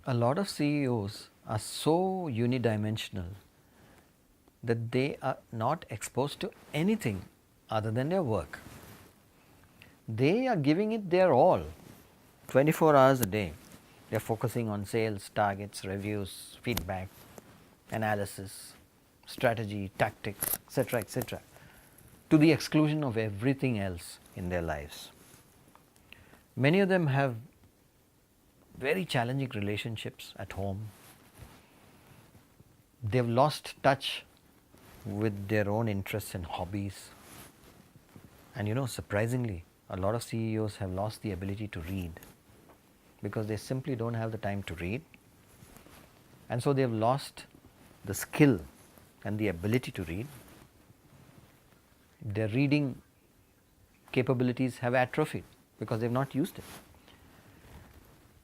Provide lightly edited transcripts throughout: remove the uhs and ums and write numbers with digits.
A lot of CEOs are so unidimensional that they are not exposed to anything other than their work. They are giving it their all 24 hours a day. They are focusing on sales, targets, reviews, feedback, analysis, strategy, tactics, etc., to the exclusion of everything else in their lives. Many of them have very challenging relationships at home. They've lost touch with their own interests and hobbies. And surprisingly, a lot of CEOs have lost the ability to read because they simply don't have the time to read. And so they've lost the skill and the ability to read. Their reading capabilities have atrophied because they've not used it.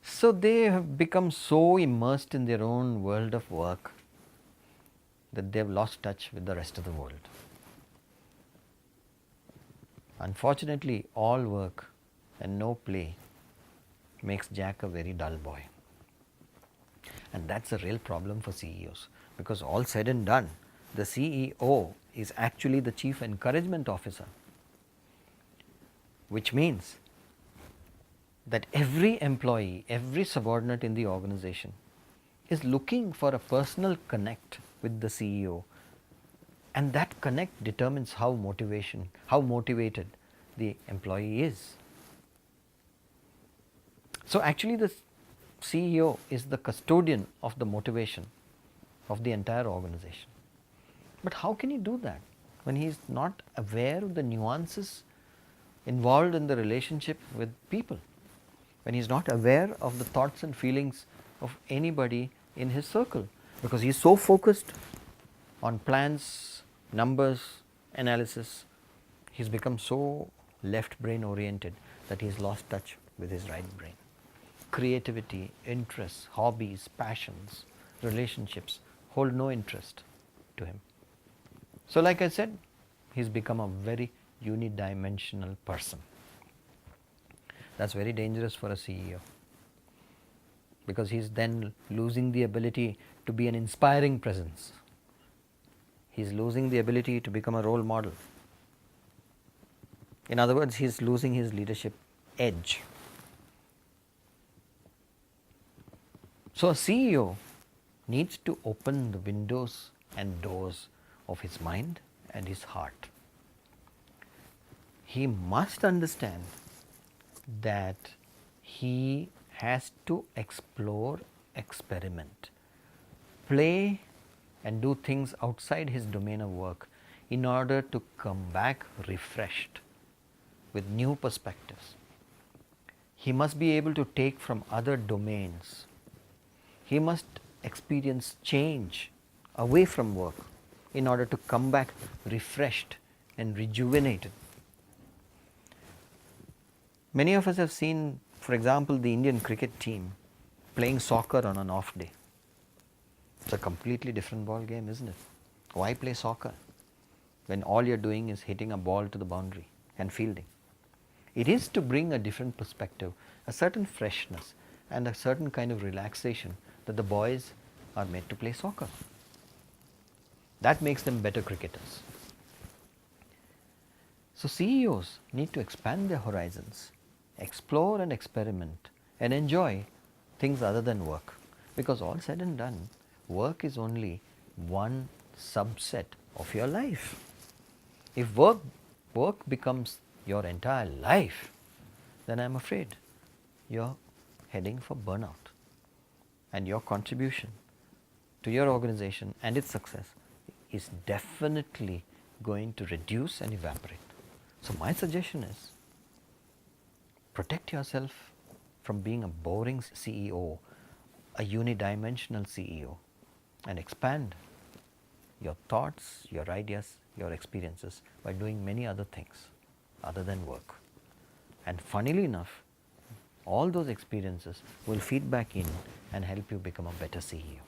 So they have become so immersed in their own world of work that they've lost touch with the rest of the world. Unfortunately, all work and no play makes Jack a very dull boy. And that's a real problem for CEOs, because all said and done, the CEO is actually the chief encouragement officer, which means that every employee, every subordinate in the organization is looking for a personal connect with the CEO, and that connect determines how motivated the employee is. So actually the CEO is the custodian of the motivation of the entire organization. But how can he do that when he is not aware of the nuances involved in the relationship with people, when he is not aware of the thoughts and feelings of anybody in his circle, because he is so focused on plans, numbers, analysis. He has become so left brain oriented that he has lost touch with his right brain. Creativity, interests, hobbies, passions, relationships hold no interest to him. So like I said, he's become a very unidimensional person. That's very dangerous for a CEO, because he's then losing the ability to be an inspiring presence. He's losing the ability to become a role model. In other words, he's losing his leadership edge. So a CEO needs to open the windows and doors of his mind and his heart. He must understand that he has to explore, experiment, play and do things outside his domain of work in order to come back refreshed with new perspectives. He must be able to take from other domains. He must experience change away from work in order to come back refreshed and rejuvenated. Many of us have seen, for example, the Indian cricket team playing soccer on an off day. It's a completely different ball game, isn't it? Why play soccer when all you're doing is hitting a ball to the boundary and fielding? It is to bring a different perspective, a certain freshness and a certain kind of relaxation that the boys are made to play soccer. That makes them better cricketers. So CEOs need to expand their horizons, explore and experiment and enjoy things other than work, because all said and done, work is only one subset of your life. If work becomes your entire life, then I am afraid you're heading for burnout, and your contribution to your organization and its success is definitely going to reduce and evaporate. So my suggestion is, protect yourself from being a boring CEO, a unidimensional CEO, and expand your thoughts, your ideas, your experiences by doing many other things other than work. And funnily enough, all those experiences will feed back in and help you become a better CEO.